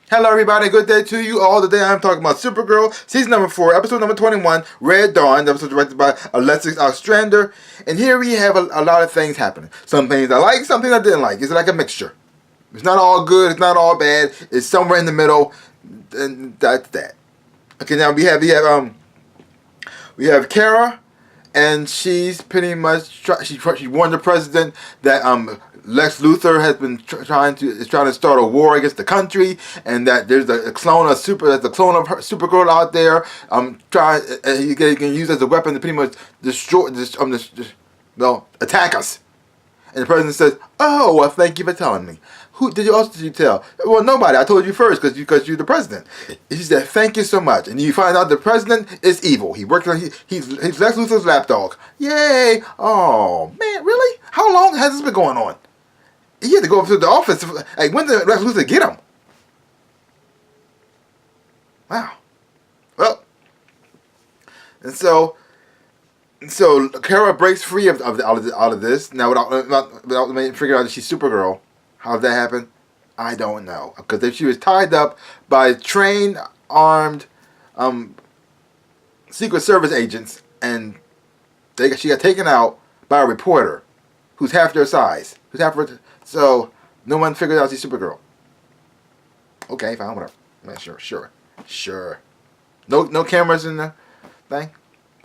Hello everybody, good day to you all. Today I'm talking about Supergirl, season number 4, episode number 21, Red Dawn. The episode directed by Alexis Ostrander. And here we have a lot of things happening. Some things I like, some things I didn't like. It's like a mixture. It's not all good, it's not all bad. It's somewhere in the middle. And that's that. Okay, now we have Kara, and she's pretty much she warned the president that Lex Luthor has been trying to start a war against the country, and that there's a clone of Supergirl out there. He can use as a weapon to pretty much attack us. And the president says, "Oh, well, thank you for telling me. Who did you tell?" "Well, nobody. I told you first because you're the president." He said, "Thank you so much." And you find out the president is evil. He's Lex Luthor's lapdog. Yay! Oh man, really? How long has this been going on? He had to go up to the office. Like, when did Lex Luthor get him? Wow. Well, and so Kara breaks free out of this now without figuring out that she's Supergirl. How did that happen? I don't know, because if she was tied up by trained, armed Secret Service agents, and she got taken out by a reporter who's half their size, so no one figured out she's Supergirl. Okay, fine, whatever. Yeah, sure. No cameras in the thing.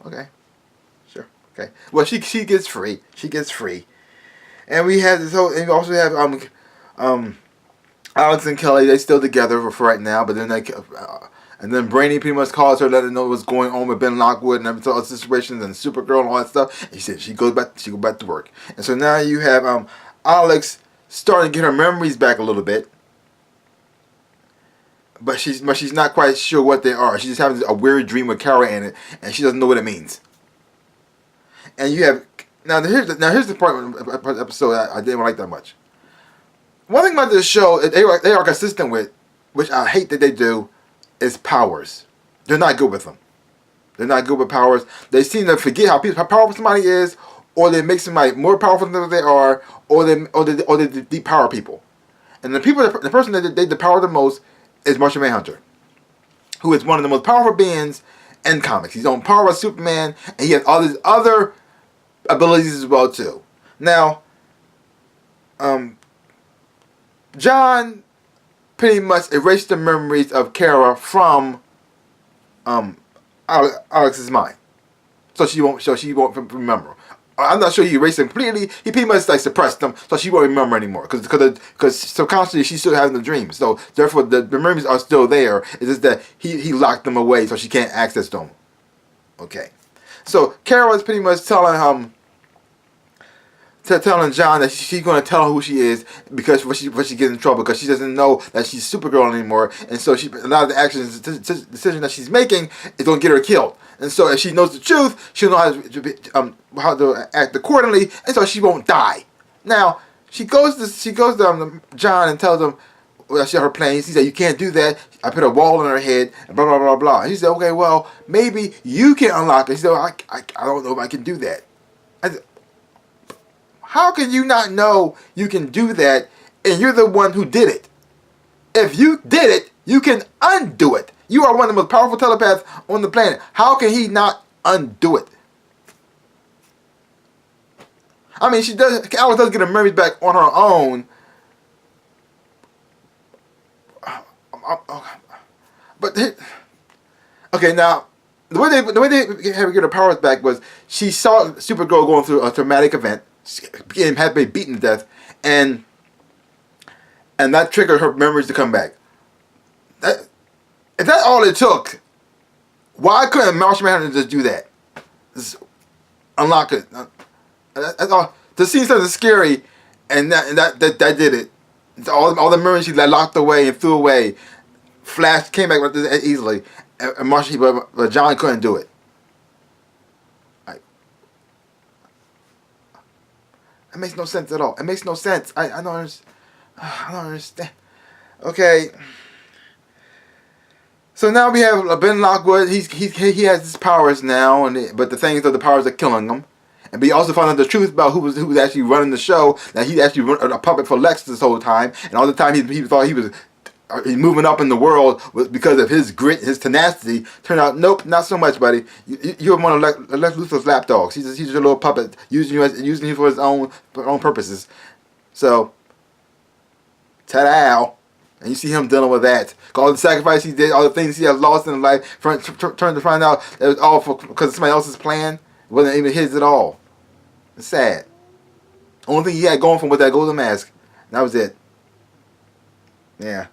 Okay. Sure. Okay. Well, she gets free. And we have this whole. And we also have Alex and Kelly. They still together for right now. But then and then Brainy pretty much calls her, let her know what's going on with Ben Lockwood and every other situations and Supergirl and all that stuff. And she said she goes back to work. And so now you have Alex starting to get her memories back a little bit. But she's not quite sure what they are. She's just having a weird dream with Kara in it, and she doesn't know what it means. And you have here's the part of the episode I didn't like that much. One thing about this show they are consistent with, which I hate that they do, is powers. They're not good with them. They're not good with powers. They seem to forget how powerful somebody is, or they make somebody more powerful than they are, or they depower people. And the person that they depower the most is Martian Manhunter, who is one of the most powerful beings in comics. He's on par with Superman, and he has all these other abilities as well too. Now, John pretty much erased the memories of Kara from Alex's mind, so she won't remember. I'm not sure he erased them completely. He pretty much suppressed them, so she won't remember anymore. Because subconsciously she's still having the dreams. So therefore the memories are still there. It's just that he locked them away, so she can't access them. Okay. So Kara is pretty much telling John that she's going to tell him who she is because when she gets in trouble, because she doesn't know that she's Supergirl anymore, and so a lot of the actions, decisions that she's making is going to get her killed. And so if she knows the truth, she'll know how to act accordingly, and so she won't die. Now she goes to John and tells him, well, she had her plans. He said, "You can't do that. I put a wall on her head," and blah blah blah blah. And he said, "Okay, well maybe you can unlock it." He said, well, I don't know if I can do that. I said, how can you not know you can do that, and you're the one who did it? If you did it, you can undo it. You are one of the most powerful telepaths on the planet. How can he not undo it? I mean, Alice does get her memories back on her own. But okay, now the way they had to get her powers back was she saw Supergirl going through a traumatic event, had been beaten to death, and that triggered her memories to come back. If that's all it took, why couldn't Martian Manhunter just do that? Just unlock it. That's all. The scene sounded scary, and that did it. All the memories she locked away and threw away, came back easily, but John couldn't do it. It makes no sense at all. It makes no sense. I don't understand. Okay. So now we have Ben Lockwood. He has his powers now, but the thing is that the powers are killing him. And we also found out the truth about who was actually running the show. That he actually run a puppet for Lex this whole time, and all the time he thought he was he's moving up in the world because of his grit, his tenacity. Turned out, nope, not so much, buddy. You're one of Lex Luthor's lapdogs. He's your little puppet, using you for his own purposes. So, ta-da! And you see him dealing with that. All the sacrifice he did, all the things he has lost in life, trying to find out that it was all because of somebody else's plan. It wasn't even his at all. It's sad. Only thing he had going for him was that golden mask. And that was it. Yeah.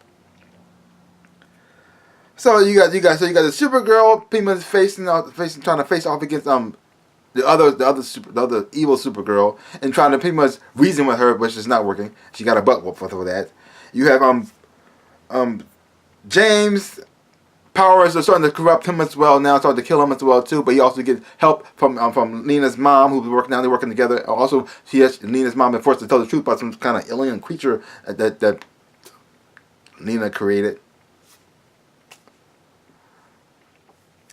So you got the Supergirl pretty much trying to face off against the other evil Supergirl, and trying to pretty much reason with her, which is not working. She got a butt whoop for that. You have James powers are starting to corrupt him as well now, starting to kill him as well too. But he also gets help from Nina's mom, who's working now. They're working together. Also, Nina's mom been forced to tell the truth about some kind of alien creature that Nina created.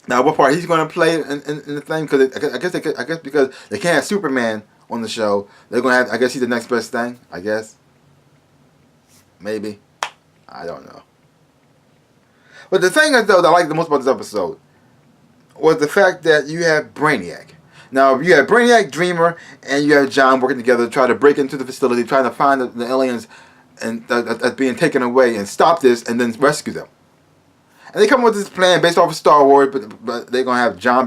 Now, what part he's going to play in the thing? Because I guess because they can't have Superman on the show, they're going to have. I guess he's the next best thing. I guess. Maybe. I don't know. But the thing is, though, that I like the most about this episode was the fact that you have Brainiac. Now, you have Brainiac, Dreamer, and you have John working together to try to break into the facility, trying to find the aliens and that's being taken away and stop this, and then rescue them. And they come up with this plan based off of Star Wars, but they're going to have John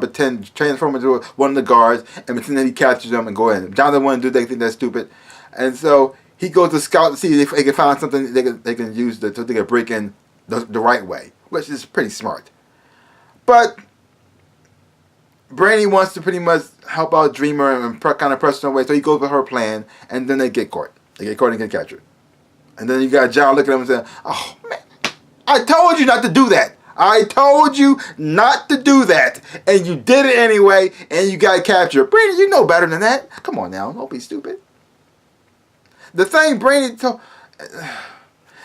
transform into one of the guards and pretend that he captures them and go in. John doesn't want to do that, they think that's stupid. And so he goes to scout to see if they can find something they can use so they can break in the right way, which is pretty smart. But Brainy wants to pretty much help out Dreamer and kind of press her away, so he goes with her plan, and then they get caught. They get caught and get captured. And then you got John looking at him and saying, "Oh, man, I told you not to do that. I told you not to do that. And you did it anyway, and you got captured. Brainy, you know better than that. Come on now, don't be stupid." The thing Brainy told...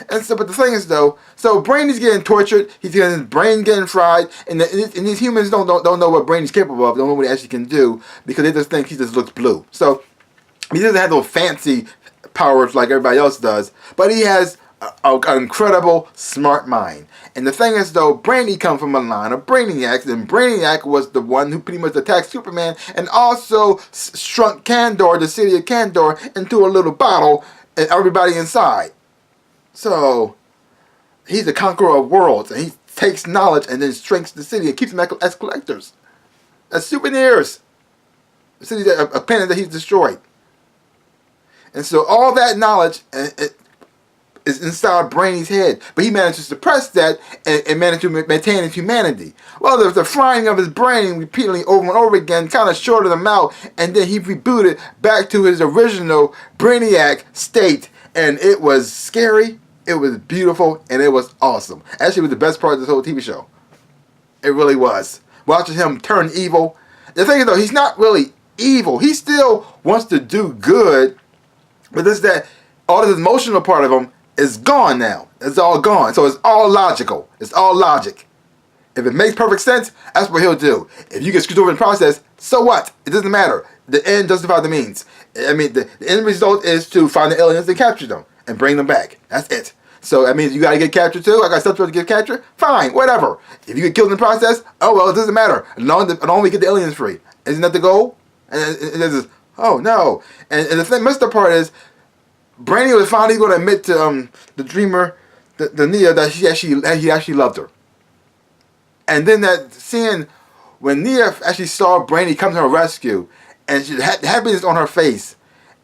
but the thing is, though, so Brainy's getting tortured, he's getting his brain getting fried, and these humans don't know what Brainy's capable of, don't know what he actually can do, because they just think he just looks blue. So, he doesn't have those fancy powers like everybody else does, but he has an incredible, smart mind. And the thing is, though, Brainy comes from a line of Brainiacs, and Brainiac was the one who pretty much attacked Superman, and also shrunk Kandor, the city of Kandor, into a little bottle, and everybody inside. So, he's the conqueror of worlds, and he takes knowledge and then shrinks the city and keeps them as collectors, as souvenirs. The city, a planet that he's destroyed. And so all that knowledge is inside Brainy's head, but he managed to suppress that and managed to maintain his humanity. Well, there's the frying of his brain repeatedly over and over again, kind of shorted him out, and then he rebooted back to his original Brainiac state, and it was scary. It was beautiful, and it was awesome. Actually, it was the best part of this whole TV show. It really was. Watching him turn evil. The thing is, though, he's not really evil. He still wants to do good, but it's that all of the emotional part of him is gone now. It's all gone. So it's all logical. It's all logic. If it makes perfect sense, that's what he'll do. If you get screwed over in the process, so what? It doesn't matter. The end justifies the means. I mean, the end result is to find the aliens and capture them and bring them back. That's it. So that means you gotta get captured too. I got stuff to get captured. Fine, whatever. If you get killed in the process, oh well, it doesn't matter. As long as we get the aliens free, isn't that the goal? And there's this, oh no. And the messed up part is, Brainy was finally going to admit to the Dreamer, the Nia, that he actually loved her. And then that scene when Nia actually saw Brainy come to her rescue, and she had happiness on her face,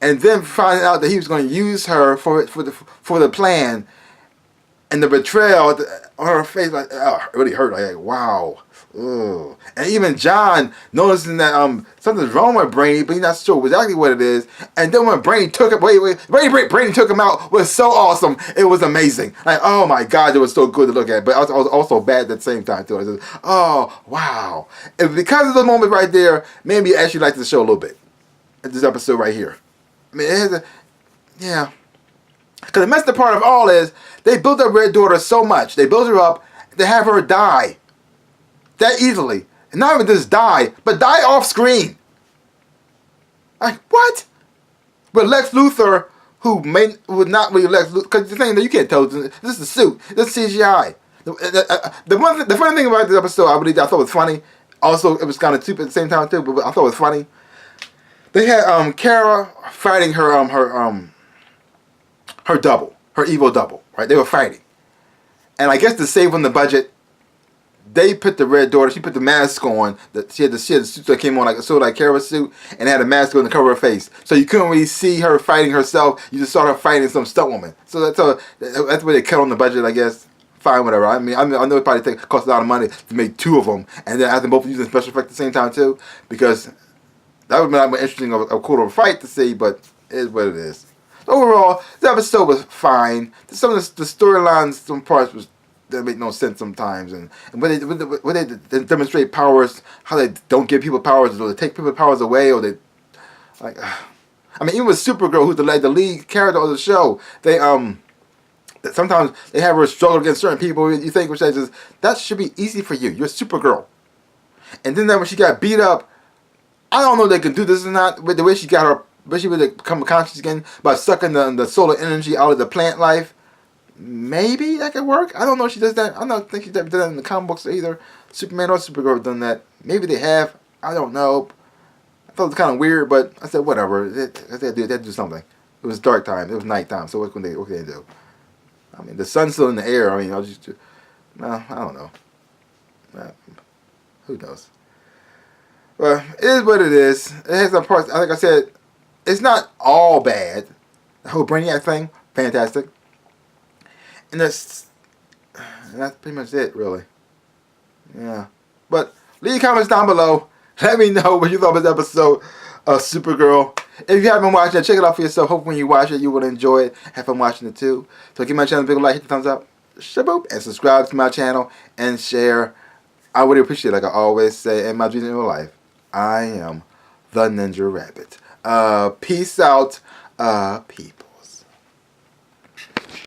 and then finding out that he was going to use her for the plan, and the betrayal on her face, like, oh, it really hurt. Like, wow. Ugh. And even John noticing that something's wrong with Brainy, but he's not sure exactly what it is. And then when Brainy took him, Brainy took him out, was so awesome. It was amazing. Like, oh my God, it was so good to look at. But I was also bad at the same time too. I said, oh wow. And because of the moment right there, made me actually like the show a little bit. This episode right here. I mean, it has yeah. Because the messed up part of all is they built up Red Daughter so much. They built her up to have her die that easily. And not even just die, but die off screen. Like, what? But Lex Luthor who would not really Lex Luthor, because the thing that you can't tell, this is a suit, this is CGI. The funny thing about this episode, I thought was funny. Also, it was kind of stupid at the same time too, but I thought it was funny. They had Kara fighting her double, her evil double, right? They were fighting, and I guess to save on the budget, they put the Red Daughter. She put the mask on. She had the suit that came on like Kara's suit, and had a mask on to cover her face, so you couldn't really see her fighting herself. You just saw her fighting some stunt woman. So that's where they cut on the budget, I guess. Fine, whatever. I mean, I know it probably cost a lot of money to make two of them, and then have them both using special effects at the same time too, because that would be more interesting, a cooler fight to see. But it is what it is. Overall, the episode was fine. Some of the storylines, some parts that make no sense sometimes, and when they demonstrate powers, how they don't give people powers, or they take people's powers away, or they like. I mean, even with Supergirl, who's the lead character of the show, they sometimes they have her struggle against certain people. You think, which is that should be easy for you. You're Supergirl, and then when she got beat up, I don't know if they can do this or not. With the way she got her, but she would become conscious again by sucking the solar energy out of the plant life. Maybe that could work. I don't know if she does that. I don't think she's ever done that in the comic books either. Superman or Supergirl have done that. Maybe they have. I don't know. I thought it was kind of weird, but I said whatever. They do something. It was dark time. It was nighttime. So what can they do? I mean, the sun's still in the air. I mean, I don't know. Who knows? Well, it is what it is. It has some parts. Like I said, it's not all bad. The whole Brainiac thing, fantastic. And that's pretty much it, really. Yeah. But leave comments down below. Let me know what you thought of this episode of Supergirl. If you haven't watched it, check it out for yourself. Hope when you watch it, you will enjoy it. Have fun watching it too. So give my channel a big like, hit the thumbs up, shaboop, and subscribe to my channel and share. I would appreciate it, like I always say in my dreams in real life. I am the Ninja Rabbit. Peace out, people.